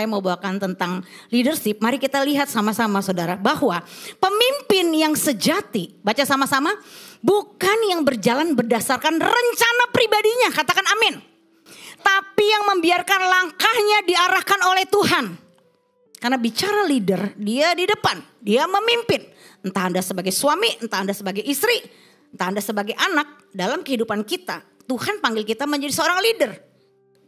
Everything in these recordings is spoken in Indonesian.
saya mau bawakan tentang leadership. Mari kita lihat sama-sama saudara bahwa pemimpin yang sejati, baca sama-sama, bukan yang berjalan berdasarkan rencana pribadinya, katakan amin. Tapi yang membiarkan langkahnya diarahkan oleh Tuhan. Karena bicara leader, dia di depan, dia memimpin. Entah Anda sebagai suami, entah Anda sebagai istri, entah Anda sebagai anak, dalam kehidupan kita, Tuhan panggil kita menjadi seorang leader.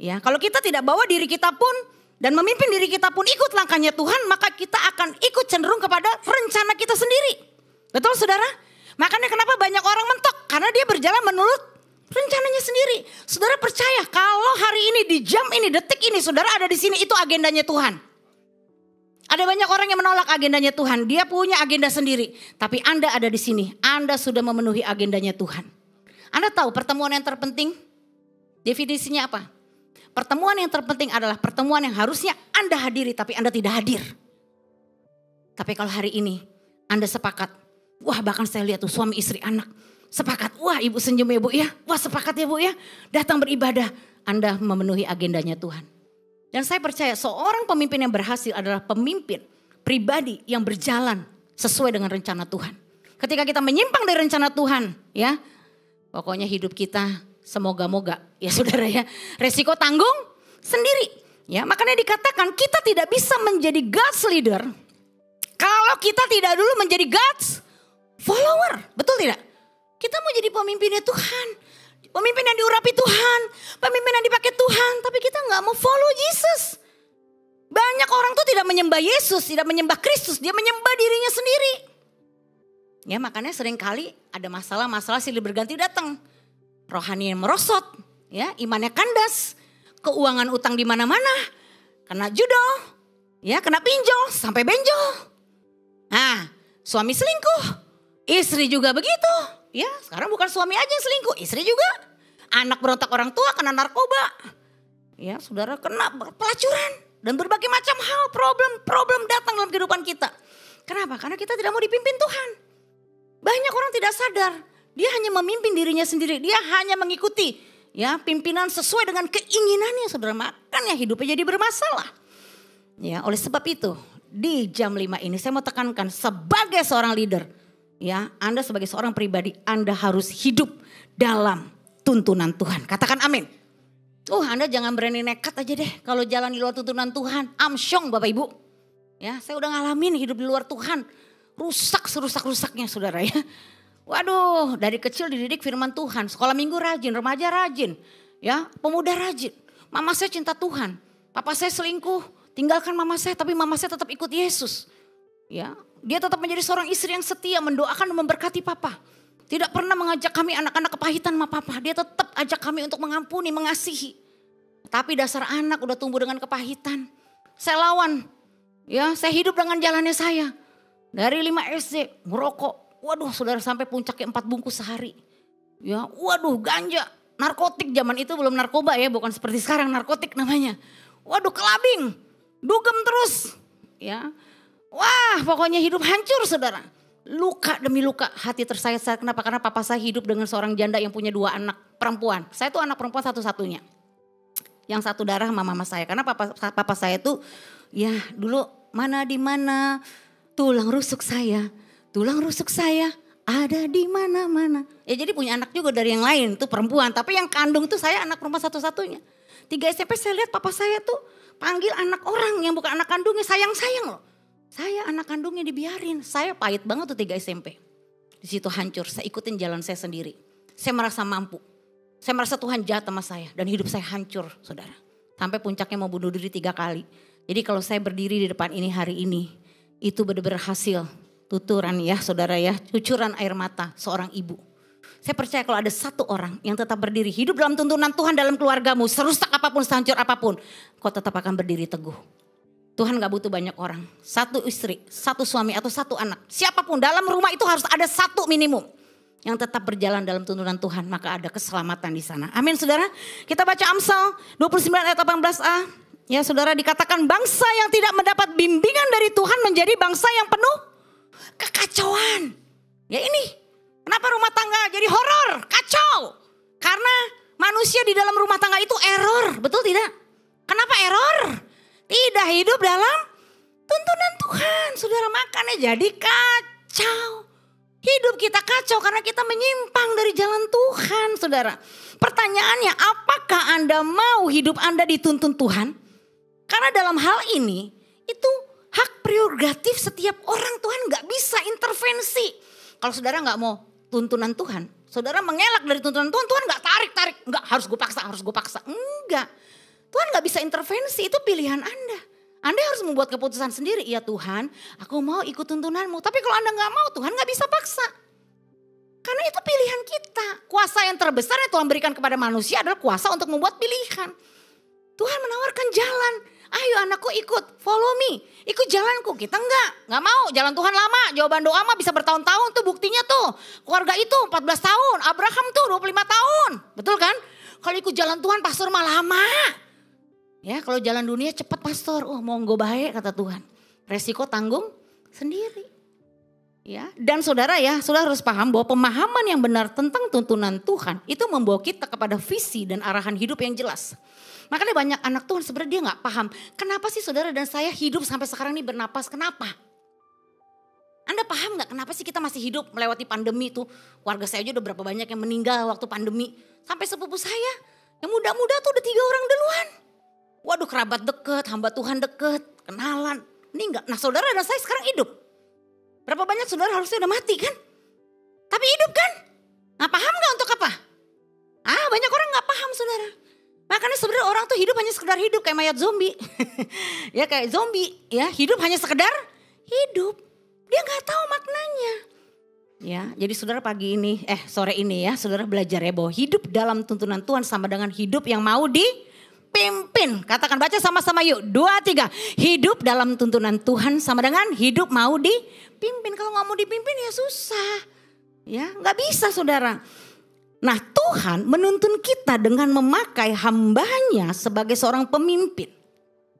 Ya, kalau kita tidak bawa diri kita pun dan memimpin diri kita pun ikut langkahnya Tuhan, maka kita akan ikut cenderung kepada rencana kita sendiri. Betul saudara? Makanya kenapa banyak orang mentok? Karena dia berjalan menurut rencananya sendiri. Saudara percaya kalau hari ini di jam ini, detik ini saudara ada di sini, itu agendanya Tuhan. Ada banyak orang yang menolak agendanya Tuhan. Dia punya agenda sendiri. Tapi Anda ada di sini. Anda sudah memenuhi agendanya Tuhan. Anda tahu pertemuan yang terpenting? Definisinya apa? Pertemuan yang terpenting adalah pertemuan yang harusnya Anda hadiri tapi Anda tidak hadir. Tapi kalau hari ini Anda sepakat. Wah bahkan saya lihat tuh suami istri anak. Sepakat. Wah ibu senyum ya bu ya. Wah sepakat ya bu ya. Datang beribadah. Anda memenuhi agendanya Tuhan. Dan saya percaya seorang pemimpin yang berhasil adalah pemimpin pribadi yang berjalan sesuai dengan rencana Tuhan. Ketika kita menyimpang dari rencana Tuhan, ya, pokoknya hidup kita semoga-moga, ya saudara ya, resiko tanggung sendiri. Ya, makanya dikatakan kita tidak bisa menjadi God's leader kalau kita tidak dulu menjadi God's follower, betul tidak? Kita mau jadi pemimpinnya Tuhan. Pemimpin yang diurapi Tuhan, pemimpin yang dipakai Tuhan, tapi kita gak mau follow Jesus. Banyak orang tuh tidak menyembah Yesus, tidak menyembah Kristus, dia menyembah dirinya sendiri. Ya makanya seringkali ada masalah-masalah silih berganti datang. Rohani yang merosot, ya imannya kandas, keuangan utang di mana-mana, kena judol, ya kena pinjol sampai benjol. Nah, suami selingkuh, istri juga begitu. Ya sekarang bukan suami aja yang selingkuh, istri juga. Anak berontak orang tua kena narkoba. Ya saudara kena pelacuran. Dan berbagai macam hal problem datang dalam kehidupan kita. Kenapa? Karena kita tidak mau dipimpin Tuhan. Banyak orang tidak sadar. Dia hanya memimpin dirinya sendiri. Dia hanya mengikuti ya pimpinan sesuai dengan keinginannya saudara. Makanya hidupnya jadi bermasalah. Ya oleh sebab itu di jam 5 ini saya mau tekankan sebagai seorang leader. Ya, Anda sebagai seorang pribadi, Anda harus hidup dalam tuntunan Tuhan. Katakan amin. Anda jangan berani nekat aja deh kalau jalan di luar tuntunan Tuhan. Amsyong Bapak Ibu. Ya, saya udah ngalamin hidup di luar Tuhan. Rusak serusak-rusaknya saudara ya. Waduh, dari kecil dididik firman Tuhan. Sekolah minggu rajin, remaja rajin. Ya, pemuda rajin. Mama saya cinta Tuhan. Papa saya selingkuh, tinggalkan mama saya tapi mama saya tetap ikut Yesus. Ya, dia tetap menjadi seorang istri yang setia, mendoakan dan memberkati papa. Tidak pernah mengajak kami anak-anak kepahitan sama papa. Dia tetap ajak kami untuk mengampuni, mengasihi. Tapi dasar anak udah tumbuh dengan kepahitan. Saya lawan. Ya, saya hidup dengan jalannya saya. Dari 5 SD merokok. Waduh, saudara sampai puncaknya 4 bungkus sehari. Ya, waduh ganja, narkotik zaman itu belum narkoba ya, bukan seperti sekarang narkotik namanya. Waduh, kelabing, dugem terus. Ya. Wah pokoknya hidup hancur saudara. Luka demi luka hati tersayat-sayat. Kenapa? Karena papa saya hidup dengan seorang janda yang punya 2 anak perempuan. Saya tuh anak perempuan satu-satunya. Yang satu darah sama mama saya. Karena papa saya tuh ya dulu mana di mana tulang rusuk saya. Tulang rusuk saya ada di mana-mana. Ya jadi punya anak juga dari yang lain tuh perempuan. Tapi yang kandung tuh saya anak perempuan satu-satunya. 3 SMP saya lihat papa saya tuh panggil anak orang yang bukan anak kandungnya sayang-sayang loh. Saya anak kandungnya dibiarin. Saya pahit banget tuh 3 SMP. Di situ hancur. Saya ikutin jalan saya sendiri. Saya merasa mampu. Saya merasa Tuhan jahat sama saya. Dan hidup saya hancur saudara. Sampai puncaknya mau bunuh diri 3 kali. Jadi kalau saya berdiri di depan ini hari ini. Itu benar-benar hasil tuturan ya saudara ya. Cucuran air mata seorang ibu. Saya percaya kalau ada satu orang yang tetap berdiri. Hidup dalam tuntunan Tuhan dalam keluargamu. Serusak apapun, sehancur apapun. Kau tetap akan berdiri teguh. Tuhan gak butuh banyak orang. 1 istri, 1 suami atau 1 anak. Siapapun dalam rumah itu harus ada 1 minimum. Yang tetap berjalan dalam tuntunan Tuhan. Maka ada keselamatan di sana. Amin saudara. Kita baca Amsal 29 ayat 18a. Ya saudara dikatakan bangsa yang tidak mendapat bimbingan dari Tuhan menjadi bangsa yang penuh kekacauan. Ya ini. Kenapa rumah tangga jadi horor, kacau. Karena manusia di dalam rumah tangga itu error. Betul tidak? Kenapa error? Tidak hidup dalam tuntunan Tuhan. Saudara, makanya jadi kacau. Hidup kita kacau karena kita menyimpang dari jalan Tuhan, saudara. Pertanyaannya, apakah Anda mau hidup Anda dituntun Tuhan? Karena dalam hal ini, itu hak prerogatif setiap orang. Tuhan gak bisa intervensi. Kalau saudara gak mau tuntunan Tuhan, saudara mengelak dari tuntunan Tuhan, Tuhan gak tarik-tarik. Enggak, harus gue paksa. Enggak. Tuhan gak bisa intervensi, itu pilihan Anda. Anda harus membuat keputusan sendiri. Ya Tuhan, aku mau ikut tuntunanmu. Tapi kalau Anda gak mau, Tuhan gak bisa paksa. Karena itu pilihan kita. Kuasa yang terbesar yang Tuhan berikan kepada manusia adalah kuasa untuk membuat pilihan. Tuhan menawarkan jalan. Ayo anakku ikut, follow me. Ikut jalanku. Kita gak mau. Jalan Tuhan lama. Jawaban doa mah bisa bertahun-tahun tuh, buktinya tuh. Keluarga itu 14 tahun. Abraham tuh 25 tahun. Betul kan? Kalau ikut jalan Tuhan, pastor mah lama. Ya, kalau jalan dunia cepat pastor. Oh, monggo baik kata Tuhan. Resiko tanggung sendiri. Ya, dan saudara harus paham bahwa pemahaman yang benar tentang tuntunan Tuhan itu membawa kita kepada visi dan arahan hidup yang jelas. Makanya banyak anak Tuhan sebenarnya dia nggak paham. Kenapa sih saudara dan saya hidup sampai sekarang ini bernapas? Kenapa? Anda paham nggak kenapa sih kita masih hidup melewati pandemi itu? Warga saya aja udah berapa banyak yang meninggal waktu pandemi. Sampai sepupu saya yang muda-muda tuh udah 3 orang duluan. Waduh, kerabat deket, hamba Tuhan deket, kenalan. Ini enggak. Nah saudara dan saya sekarang hidup. Berapa banyak saudara harusnya udah mati kan? Tapi hidup kan? Nah paham gak untuk apa? Banyak orang gak paham saudara. Makanya sebenarnya orang tuh hidup hanya sekedar hidup kayak mayat zombie. Ya kayak zombie ya, hidup hanya sekedar hidup. Dia gak tahu maknanya. Ya, jadi saudara sore ini ya, saudara belajar ya bahwa hidup dalam tuntunan Tuhan sama dengan hidup yang mau dipimpin. Katakan, baca sama-sama yuk. 2, 3. Hidup dalam tuntunan Tuhan sama dengan hidup mau dipimpin. Kalau gak mau dipimpin ya susah. Ya, gak bisa saudara. Nah Tuhan menuntun kita dengan memakai hambanya sebagai seorang pemimpin.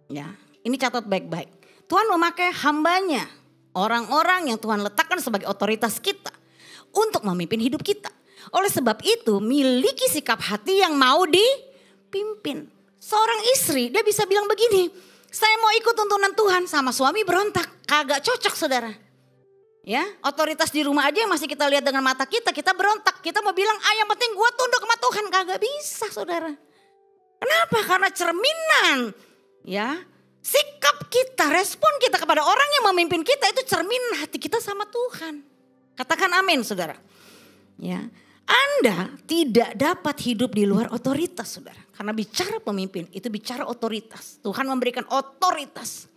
Ya, ini catat baik-baik. Tuhan memakai hambanya. Orang-orang yang Tuhan letakkan sebagai otoritas kita untuk memimpin hidup kita. Oleh sebab itu miliki sikap hati yang mau dipimpin. Seorang istri dia bisa bilang begini, saya mau ikut tuntunan Tuhan, sama suami berontak. Kagak cocok saudara. Ya, otoritas di rumah aja yang masih kita lihat dengan mata kita berontak. Kita mau bilang, yang penting gue tunduk sama Tuhan. Kagak bisa saudara. Kenapa? Karena cerminan ya, sikap kita, respon kita kepada orang yang memimpin kita itu cermin hati kita sama Tuhan. Katakan amin saudara. Ya, Anda tidak dapat hidup di luar otoritas saudara. Karena bicara pemimpin itu bicara otoritas. Tuhan memberikan otoritas.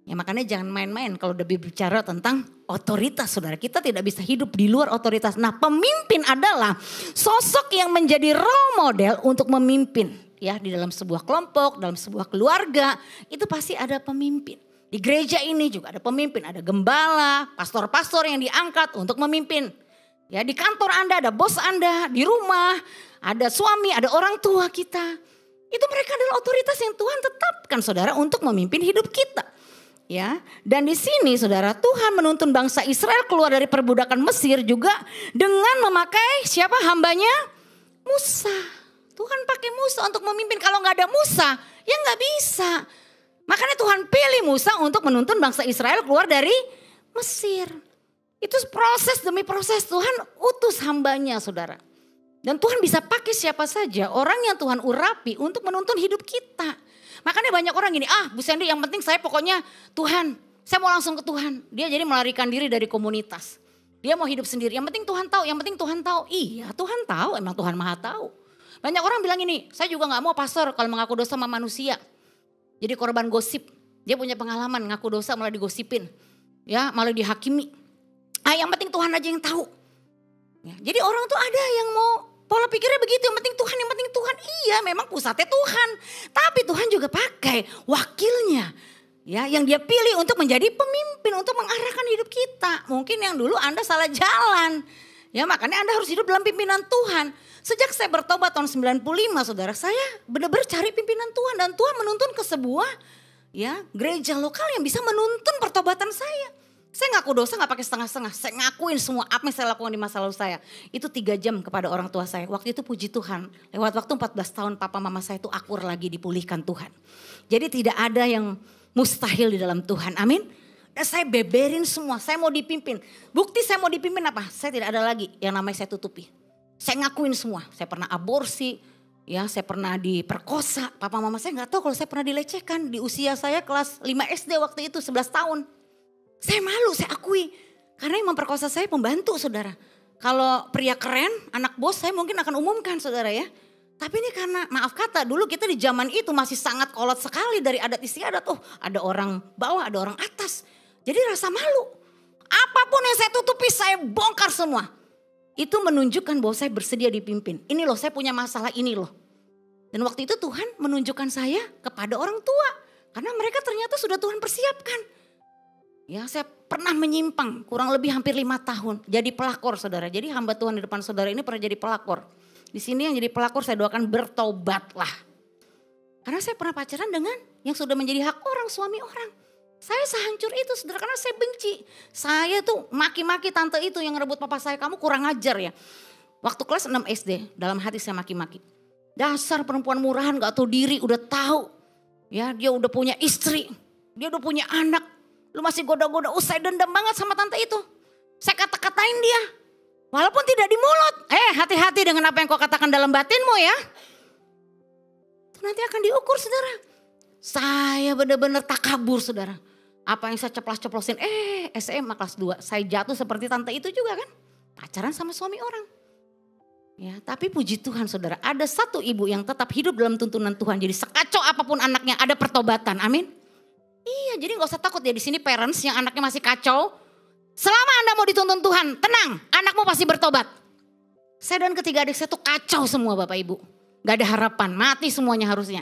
Ya makanya jangan main-main kalau udah bicara tentang otoritas saudara. Kita tidak bisa hidup di luar otoritas. Nah pemimpin adalah sosok yang menjadi role model untuk memimpin. Ya di dalam sebuah kelompok, dalam sebuah keluarga itu pasti ada pemimpin. Di gereja ini juga ada pemimpin, ada gembala, pastor-pastor yang diangkat untuk memimpin. Ya di kantor Anda ada bos Anda, di rumah ada suami, ada orang tua kita. Itu mereka adalah otoritas yang Tuhan tetapkan saudara untuk memimpin hidup kita. Ya, dan di sini saudara Tuhan menuntun bangsa Israel keluar dari perbudakan Mesir juga dengan memakai siapa hambanya? Musa. Tuhan pakai Musa untuk memimpin. Kalau nggak ada Musa ya nggak bisa. Makanya Tuhan pilih Musa untuk menuntun bangsa Israel keluar dari Mesir. Itu proses demi proses Tuhan utus hambanya saudara. Dan Tuhan bisa pakai siapa saja orang yang Tuhan urapi untuk menuntun hidup kita. Makanya banyak orang gini, Bu Sandy yang penting saya pokoknya Tuhan, saya mau langsung ke Tuhan. Dia jadi melarikan diri dari komunitas. Dia mau hidup sendiri, yang penting Tuhan tahu, yang penting Tuhan tahu. Iya Tuhan tahu, emang Tuhan maha tahu. Banyak orang bilang gini, saya juga gak mau pastor kalau mengaku dosa sama manusia. Jadi korban gosip, dia punya pengalaman ngaku dosa malah digosipin. Ya malah dihakimi. Yang penting Tuhan aja yang tahu. Ya, jadi orang tuh ada yang mau pola pikirnya begitu, yang penting Tuhan, yang penting Tuhan. Iya memang pusatnya Tuhan. Tapi Tuhan juga pakai wakilnya. Ya, yang dia pilih untuk menjadi pemimpin, untuk mengarahkan hidup kita. Mungkin yang dulu Anda salah jalan. Ya makanya Anda harus hidup dalam pimpinan Tuhan. Sejak saya bertobat tahun 95 saudara, saya benar-benar cari pimpinan Tuhan. Dan Tuhan menuntun ke sebuah ya gereja lokal yang bisa menuntun pertobatan saya. Saya ngaku dosa gak pakai setengah-setengah. Saya ngakuin semua apa yang saya lakukan di masa lalu saya. Itu 3 jam kepada orang tua saya. Waktu itu puji Tuhan. Lewat waktu 14 tahun papa mama saya itu akur lagi dipulihkan Tuhan. Jadi tidak ada yang mustahil di dalam Tuhan. Amin. Dan saya beberin semua. Saya mau dipimpin. Bukti saya mau dipimpin apa? Saya tidak ada lagi yang namanya saya tutupi. Saya ngakuin semua. Saya pernah aborsi. Ya, saya pernah diperkosa. Papa mama saya gak tahu kalau saya pernah dilecehkan. Di usia saya kelas 5 SD waktu itu 11 tahun. Saya malu, saya akui. Karena yang memperkosa saya pembantu saudara. Kalau pria keren, anak bos saya mungkin akan umumkan saudara ya. Tapi ini karena maaf kata dulu kita di zaman itu masih sangat kolot sekali dari adat istiadat. Oh ada orang bawah, ada orang atas. Jadi rasa malu. Apapun yang saya tutupi saya bongkar semua. Itu menunjukkan bahwa saya bersedia dipimpin. Ini loh saya punya masalah ini loh. Dan waktu itu Tuhan menunjukkan saya kepada orang tua. Karena mereka ternyata sudah Tuhan persiapkan. Ya saya pernah menyimpang kurang lebih hampir 5 tahun. Jadi pelakor saudara. Jadi hamba Tuhan di depan saudara ini pernah jadi pelakor. Di sini yang jadi pelakor saya doakan bertobatlah. Karena saya pernah pacaran dengan yang sudah menjadi hak orang, suami orang. Saya sehancur itu saudara karena saya benci. Saya tuh maki-maki tante itu yang ngerebut papa saya. Kamu kurang ajar ya. Waktu kelas 6 SD dalam hati saya maki-maki. Dasar perempuan murahan gak tahu diri udah tahu. Ya dia udah punya istri. Dia udah punya anak. Lu masih goda-goda, saya dendam banget sama tante itu. Saya kata-katain dia. Walaupun tidak di mulut. Hati-hati dengan apa yang kau katakan dalam batinmu ya. Itu nanti akan diukur saudara. Saya benar-benar takabur saudara. Apa yang saya ceplos-ceplosin. SMA kelas 2. Saya jatuh seperti tante itu juga kan. Pacaran sama suami orang. Ya, tapi puji Tuhan saudara. Ada satu ibu yang tetap hidup dalam tuntunan Tuhan. Jadi sekacau apapun anaknya ada pertobatan. Amin. Iya, jadi gak usah takut ya di sini parents yang anaknya masih kacau. Selama Anda mau dituntun Tuhan, tenang, anakmu pasti bertobat. Saya dan ketiga adik saya tuh kacau semua Bapak Ibu. Gak ada harapan, mati semuanya harusnya.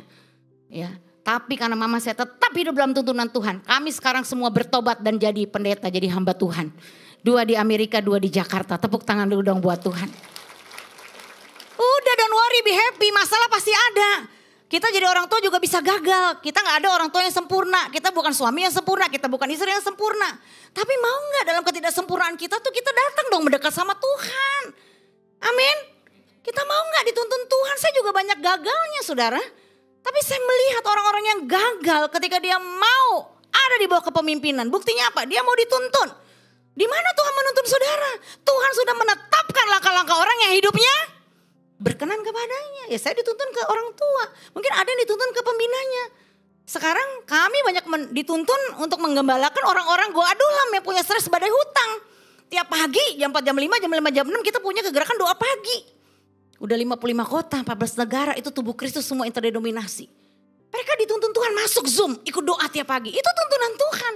Ya, tapi karena mama saya tetap hidup dalam tuntunan Tuhan, kami sekarang semua bertobat dan jadi pendeta, jadi hamba Tuhan. 2 di Amerika, 2 di Jakarta. Tepuk tangan dulu dong buat Tuhan. Udah don't worry, be happy, masalah pasti ada. Kita jadi orang tua juga bisa gagal. Kita gak ada orang tua yang sempurna. Kita bukan suami yang sempurna. Kita bukan istri yang sempurna. Tapi mau gak dalam ketidaksempurnaan kita tuh kita datang dong mendekat sama Tuhan. Amin. Kita mau gak dituntun Tuhan. Saya juga banyak gagalnya saudara. Tapi saya melihat orang-orang yang gagal ketika dia mau ada di bawah kepemimpinan. Buktinya apa? Dia mau dituntun. Di mana Tuhan menuntun saudara? Tuhan sudah menetapkan langkah-langkah orang yang hidupnya berkenan kepadanya. Ya saya dituntun ke orang tua. Mungkin ada yang dituntun ke pembinanya. Sekarang kami banyak dituntun untuk menggembalakan orang-orang goa adulam yang punya stres badai hutang. Tiap pagi jam 4, jam 5, jam 5, jam 6 kita punya kegerakan doa pagi. Udah 55 kota, 14 negara itu tubuh Kristus semua interdenominasi. Mereka dituntun Tuhan masuk Zoom, ikut doa tiap pagi. Itu tuntunan Tuhan.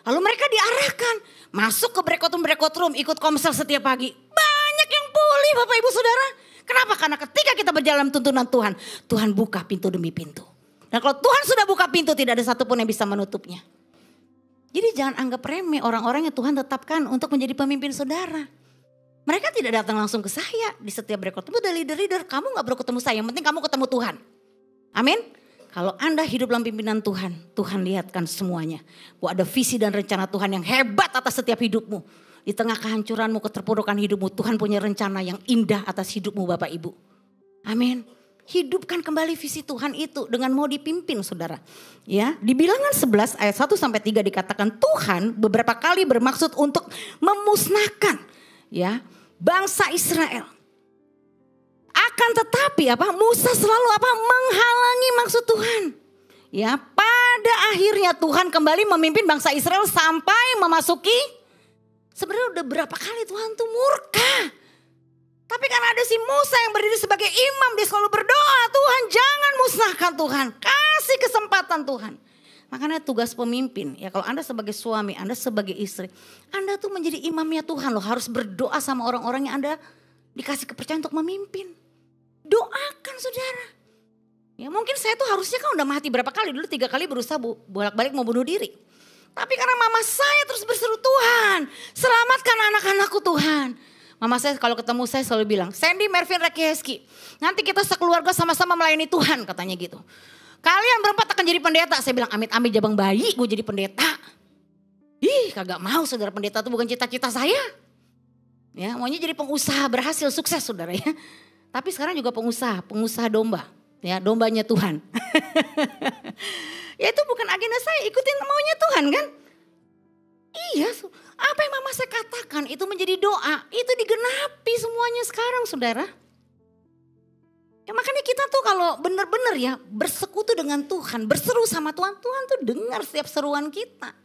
Lalu mereka diarahkan masuk ke breakout room, ikut komsel setiap pagi. Banyak yang pulih Bapak Ibu Saudara. Kenapa? Karena ketika kita berjalan tuntunan Tuhan, Tuhan buka pintu demi pintu. Dan kalau Tuhan sudah buka pintu, tidak ada satupun yang bisa menutupnya. Jadi jangan anggap remeh orang-orang yang Tuhan tetapkan untuk menjadi pemimpin saudara. Mereka tidak datang langsung ke saya. Di setiap breakout itu ada leader-leader. Kamu gak perlu ketemu saya, yang penting kamu ketemu Tuhan. Amin. Kalau Anda hidup dalam pimpinan Tuhan, Tuhan lihatkan semuanya. Bahwa ada visi dan rencana Tuhan yang hebat atas setiap hidupmu. Di tengah kehancuranmu, keterpurukan hidupmu, Tuhan punya rencana yang indah atas hidupmu Bapak Ibu. Amin. Hidupkan kembali visi Tuhan itu dengan mau dipimpin saudara. Ya, di Bilangan 11 ayat 1-3 dikatakan Tuhan beberapa kali bermaksud untuk memusnahkan ya bangsa Israel. Akan tetapi Musa selalu menghalangi maksud Tuhan. Ya, pada akhirnya Tuhan kembali memimpin bangsa Israel sampai memasuki. Sebenarnya udah berapa kali Tuhan tuh murka. Tapi karena ada si Musa yang berdiri sebagai imam, dia selalu berdoa, Tuhan jangan musnahkan Tuhan. Kasih kesempatan Tuhan. Makanya tugas pemimpin, ya kalau Anda sebagai suami, Anda sebagai istri, Anda tuh menjadi imamnya Tuhan loh. Harus berdoa sama orang-orang yang Anda dikasih kepercayaan untuk memimpin. Doakan saudara. Ya mungkin saya tuh harusnya kan udah mati berapa kali. Dulu 3 kali berusaha bolak-balik mau bunuh diri. Tapi karena mama saya terus berseru, Tuhan selamatkan anak-anakku Tuhan. Mama saya kalau ketemu saya selalu bilang, Sandy, Mervin, Reki, Heski, nanti kita sekeluarga sama-sama melayani Tuhan katanya gitu. Kalian berempat akan jadi pendeta. Saya bilang amit-amit jabang bayi gue jadi pendeta. Ih, kagak mau saudara, pendeta itu bukan cita-cita saya. Ya, maunya jadi pengusaha berhasil, sukses saudara ya. Tapi sekarang juga pengusaha domba. Ya, dombanya Tuhan. Ya itu bukan agenda saya, ikutin maunya Tuhan kan. Iya, apa yang mama saya katakan itu menjadi doa, itu digenapi semuanya sekarang saudara. Ya makanya kita tuh kalau benar-benar ya bersekutu dengan Tuhan, berseru sama Tuhan, Tuhan tuh dengar setiap seruan kita.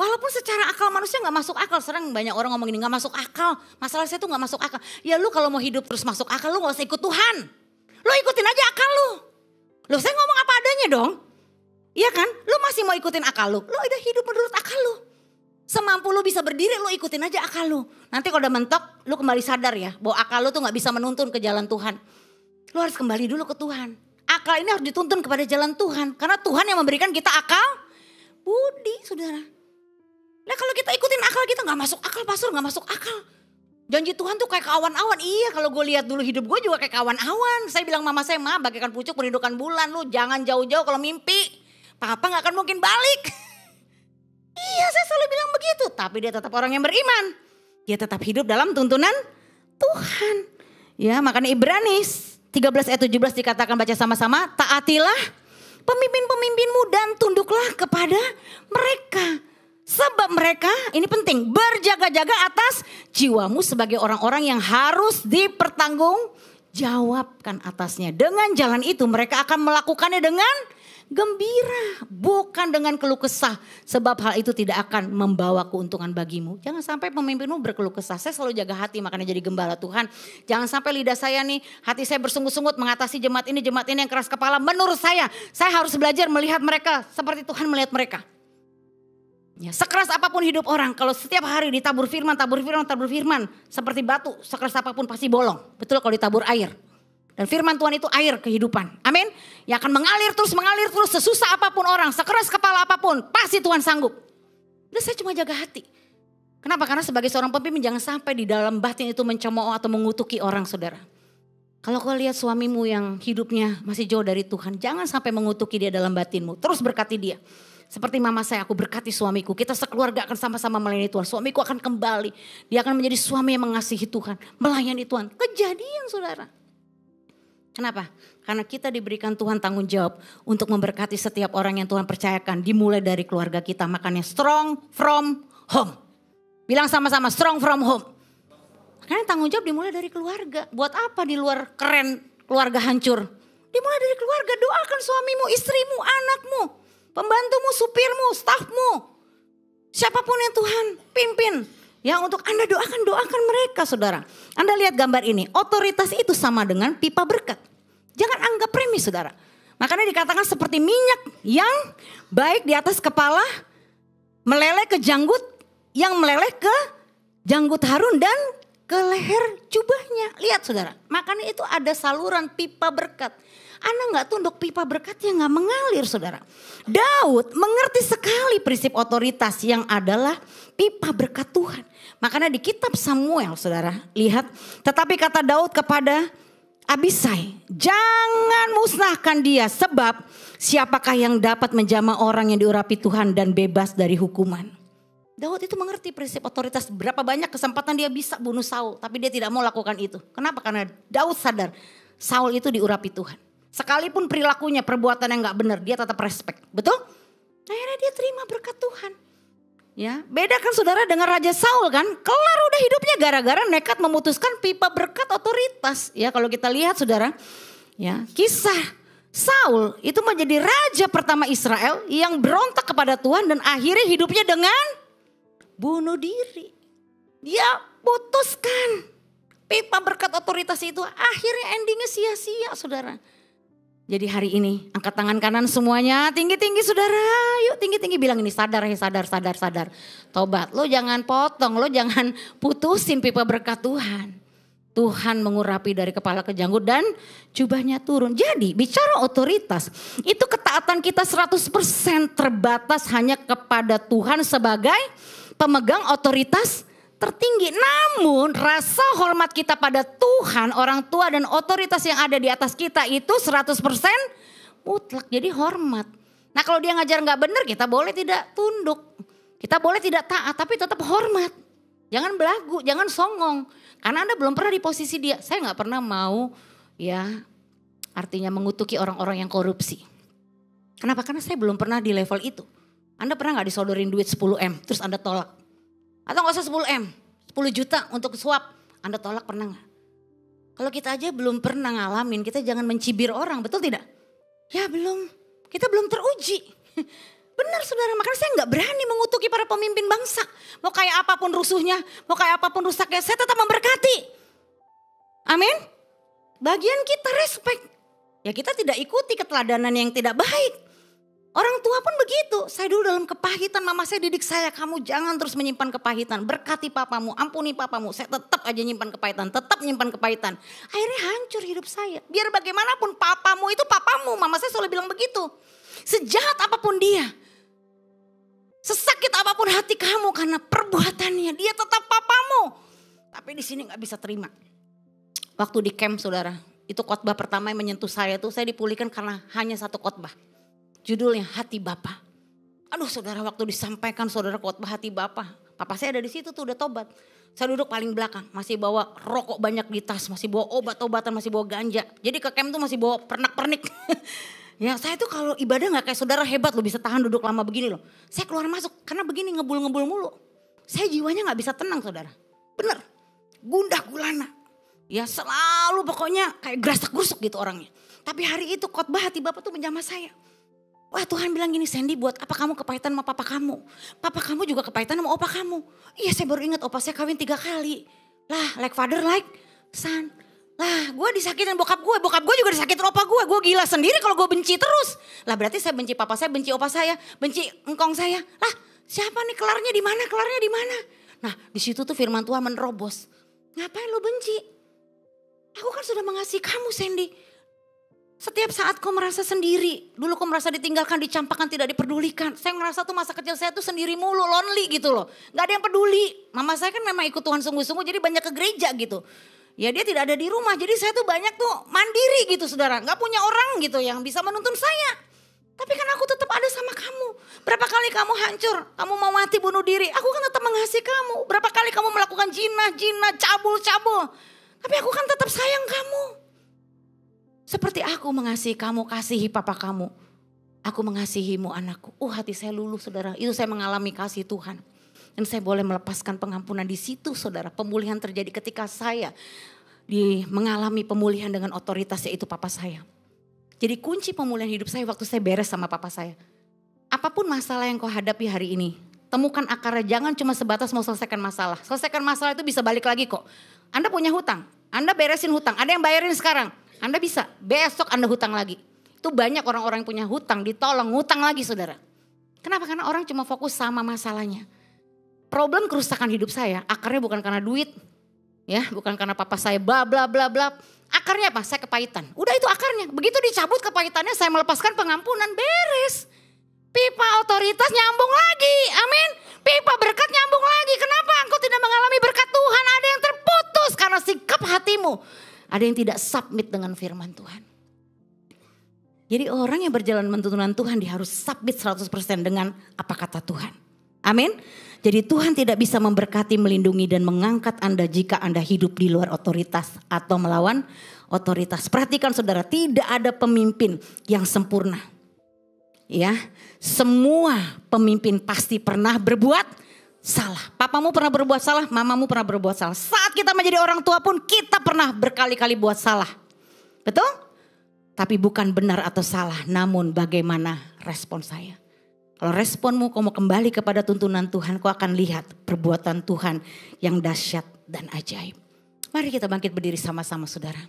Walaupun secara akal manusia gak masuk akal. Sering banyak orang ngomong gini, gak masuk akal. Masalah saya tuh gak masuk akal. Ya lu kalau mau hidup terus masuk akal, lu gak usah ikut Tuhan. Lu ikutin aja akal lu. Lu saya ngomong apa adanya dong. Iya kan? Lu masih mau ikutin akal lu. Lu udah hidup menurut akal lu. Semampu lu bisa berdiri, lu ikutin aja akal lu. Nanti kalau udah mentok, lu kembali sadar ya. Bahwa akal lu tuh gak bisa menuntun ke jalan Tuhan. Lu harus kembali dulu ke Tuhan. Akal ini harus dituntun kepada jalan Tuhan. Karena Tuhan yang memberikan kita akal budi saudara. Nah kalau kita ikutin akal kita gak masuk akal, pastor gak masuk akal. Janji Tuhan tuh kayak awan-awan. Iya kalau gue lihat dulu hidup gue juga kayak awan-awan. Saya bilang mama saya, ma bagaikan pucuk merindukan bulan. Lu jangan jauh-jauh kalau mimpi. Papa gak akan mungkin balik. Iya saya selalu bilang begitu. Tapi dia tetap orang yang beriman. Dia tetap hidup dalam tuntunan Tuhan. Ya makanya Ibrani 13 ayat 17 dikatakan, baca sama-sama. Taatilah pemimpin-pemimpinmu dan tunduklah kepada mereka. Sebab mereka, ini penting, berjaga-jaga atas jiwamu sebagai orang-orang yang harus dipertanggungjawabkan atasnya. Dengan jalan itu mereka akan melakukannya dengan gembira, bukan dengan keluh kesah. Sebab hal itu tidak akan membawa keuntungan bagimu. Jangan sampai pemimpinmu berkeluh kesah. Saya selalu jaga hati, makanya jadi gembala Tuhan. Jangan sampai lidah saya nih, hati saya bersungut-sungut mengatasi jemaat ini yang keras kepala. Menurut saya harus belajar melihat mereka seperti Tuhan melihat mereka. Ya, sekeras apapun hidup orang, kalau setiap hari ditabur firman, seperti batu, sekeras apapun pasti bolong. Betul kalau ditabur air. Dan firman Tuhan itu air kehidupan. Amin. Yang akan mengalir terus, sesusah apapun orang, sekeras kepala apapun, pasti Tuhan sanggup. Dan saya cuma jaga hati. Kenapa? Karena sebagai seorang pemimpin jangan sampai di dalam batin itu mencemooh atau mengutuki orang saudara. Kalau kau lihat suamimu yang hidupnya masih jauh dari Tuhan, jangan sampai mengutuki dia dalam batinmu. Terus berkati dia. Seperti mama saya, aku berkati suamiku. Kita sekeluarga akan sama-sama melayani Tuhan. Suamiku akan kembali. Dia akan menjadi suami yang mengasihi Tuhan. Melayani Tuhan. Kejadian saudara. Kenapa? Karena kita diberikan Tuhan tanggung jawab untuk memberkati setiap orang yang Tuhan percayakan. Dimulai dari keluarga kita. Makanya strong from home. Bilang sama-sama strong from home. Karena tanggung jawab dimulai dari keluarga. Buat apa di luar keren keluarga hancur? Dimulai dari keluarga. Doakan suamimu, istrimu, anakmu. Pembantumu, supirmu, stafmu, siapapun yang Tuhan pimpin. Ya untuk Anda doakan mereka saudara. Anda lihat gambar ini, otoritas itu sama dengan pipa berkat. Jangan anggap remeh saudara. Makanya dikatakan seperti minyak yang baik di atas kepala, meleleh ke janggut, yang meleleh ke janggut Harun dan ke leher jubahnya. Lihat saudara, makanya itu ada saluran pipa berkat. Anda gak tunduk pipa berkatnya gak mengalir saudara. Daud mengerti sekali prinsip otoritas yang adalah pipa berkat Tuhan. Makanya di kitab Samuel saudara lihat. Tetapi kata Daud kepada Abisai, jangan musnahkan dia sebab siapakah yang dapat menjamah orang yang diurapi Tuhan dan bebas dari hukuman. Daud itu mengerti prinsip otoritas. Berapa banyak kesempatan dia bisa bunuh Saul. Tapi dia tidak mau lakukan itu. Kenapa? Karena Daud sadar Saul itu diurapi Tuhan. Sekalipun perilakunya, perbuatan yang gak benar, dia tetap respect. Betul? Akhirnya dia terima berkat Tuhan. Ya, beda kan saudara dengan Raja Saul kan. Kelar udah hidupnya gara-gara nekat memutuskan pipa berkat otoritas. Ya kalau kita lihat saudara. Ya, kisah Saul itu menjadi raja pertama Israel yang berontak kepada Tuhan. Dan akhirnya hidupnya dengan bunuh diri. Dia putuskan pipa berkat otoritas itu. Akhirnya endingnya sia-sia saudara. Jadi hari ini angkat tangan kanan semuanya tinggi-tinggi saudara. Yuk tinggi-tinggi bilang ini sadar. Tobat, lo jangan potong, lo jangan putusin pipa berkat Tuhan. Tuhan mengurapi dari kepala ke janggut dan jubahnya turun. Jadi bicara otoritas itu ketaatan kita 100% terbatas hanya kepada Tuhan sebagai pemegang otoritas tertinggi. Namun rasa hormat kita pada Tuhan, orang tua dan otoritas yang ada di atas kita itu 100% mutlak. Jadi hormat. Nah kalau dia ngajar gak benar kita boleh tidak tunduk. Kita boleh tidak taat tapi tetap hormat. Jangan belagu, jangan songong. Karena Anda belum pernah di posisi dia. Saya gak pernah mau artinya mengutuki orang-orang yang korupsi. Kenapa? Karena saya belum pernah di level itu. Anda pernah gak disodorin duit 10M terus Anda tolak? Atau gak usah 10M, 10 juta untuk suap. Anda tolak pernah gak? Kalau kita aja belum pernah ngalamin, kita jangan mencibir orang, betul tidak? Ya belum, kita belum teruji. Benar saudara, makanya saya gak berani mengutuki para pemimpin bangsa. Mau kayak apapun rusuhnya, mau kayak apapun rusaknya, saya tetap memberkati. Amin. Bagian kita respect. Ya kita tidak ikuti keteladanan yang tidak baik. Orang tua pun begitu. Saya dulu dalam kepahitan, mama saya didik saya, kamu jangan terus menyimpan kepahitan. Berkati papamu, ampuni papamu. Saya tetap aja nyimpan kepahitan, tetap nyimpan kepahitan. Akhirnya hancur hidup saya. Biar bagaimanapun papamu itu papamu, mama saya selalu bilang begitu. Sejahat apapun dia, sesakit apapun hati kamu karena perbuatannya, dia tetap papamu. Tapi di sini gak bisa terima. Waktu di camp saudara, itu khotbah pertama yang menyentuh saya tuh, saya dipulihkan karena hanya satu khotbah. Judulnya Hati Bapa. Aduh saudara, waktu disampaikan saudara khotbah Hati Bapa, papa saya ada di situ tuh udah tobat. Saya duduk paling belakang, masih bawa rokok banyak di tas, masih bawa obat-obatan, masih bawa ganja. Jadi ke camp tuh masih bawa pernak-pernik. Ya saya tuh kalau ibadah gak kayak saudara hebat loh, bisa tahan duduk lama begini loh. Saya keluar masuk karena begini ngebul-ngebul mulu. Saya jiwanya gak bisa tenang saudara. Bener, gundah gulana. Ya selalu pokoknya kayak gerasak-gerusuk gitu orangnya. Tapi hari itu khotbah Hati Bapa tuh menjamah saya. Wah Tuhan bilang gini, Sandy buat apa kamu kepahitan sama papa kamu? Papa kamu juga kepahitan sama opa kamu. Iya saya baru ingat opa saya kawin 3 kali. Lah like father like son. Lah gue disakitin bokap gue juga disakitin opa gue gila sendiri kalau gue benci terus. Lah berarti saya benci papa saya, benci opa saya, benci engkong saya. Lah siapa nih kelarnya di mana? Nah di situ tuh firman Tuhan menerobos. Ngapain lo benci? Aku kan sudah mengasihi kamu Sandy. Setiap saat kau merasa sendiri, dulu kau merasa ditinggalkan, dicampakkan, tidak dipedulikan. Saya merasa tuh masa kecil saya tuh sendiri mulu, lonely gitu loh. Gak ada yang peduli. Mama saya kan memang ikut Tuhan sungguh-sungguh jadi banyak ke gereja gitu. Ya dia tidak ada di rumah, jadi saya tuh banyak tuh mandiri gitu saudara. Gak punya orang gitu yang bisa menuntun saya. Tapi kan aku tetap ada sama kamu. Berapa kali kamu hancur, kamu mau mati bunuh diri. Aku kan tetap mengasihi kamu. Berapa kali kamu melakukan jinah, cabul. Tapi aku kan tetap sayang kamu. Seperti aku mengasihi kamu, kasihi papa kamu. Aku mengasihimu anakku. Hati saya luluh saudara. Itu saya mengalami kasih Tuhan. Dan saya boleh melepaskan pengampunan di situ saudara. Pemulihan terjadi ketika saya mengalami pemulihan dengan otoritas yaitu papa saya. Jadi kunci pemulihan hidup saya waktu saya beres sama papa saya. Apapun masalah yang kau hadapi hari ini, temukan akarnya, jangan cuma sebatas mau selesaikan masalah. Selesaikan masalah itu bisa balik lagi kok. Anda punya hutang, Anda beresin hutang, ada yang bayarin sekarang. Anda bisa, besok Anda hutang lagi. Itu banyak orang-orang yang punya hutang, ditolong, hutang lagi saudara. Kenapa? Karena orang cuma fokus sama masalahnya. Problem kerusakan hidup saya, akarnya bukan karena duit. Ya, bukan karena papa saya bla bla bla bla. Akarnya apa? Saya kepahitan. Udah itu akarnya. Begitu dicabut kepahitannya, saya melepaskan pengampunan, beres. Pipa otoritas nyambung lagi, amin. Pipa berkat nyambung lagi. Kenapa engkau tidak mengalami berkat Tuhan? Ada yang terputus karena sikap hatimu. Ada yang tidak submit dengan firman Tuhan. Jadi orang yang berjalan menuntunan Tuhan dia harus submit 100% dengan apa kata Tuhan. Amin. Jadi Tuhan tidak bisa memberkati, melindungi dan mengangkat Anda jika Anda hidup di luar otoritas atau melawan otoritas. Perhatikan saudara, tidak ada pemimpin yang sempurna. Ya, semua pemimpin pasti pernah berbuat salah. Papamu pernah berbuat salah, mamamu pernah berbuat salah. Saat kita menjadi orang tua pun kita pernah berkali-kali buat salah. Betul? Tapi bukan benar atau salah, namun bagaimana respon saya. Kalau responmu kau mau kembali kepada tuntunan Tuhan, kau akan lihat perbuatan Tuhan yang dahsyat dan ajaib. Mari kita bangkit berdiri sama-sama saudara.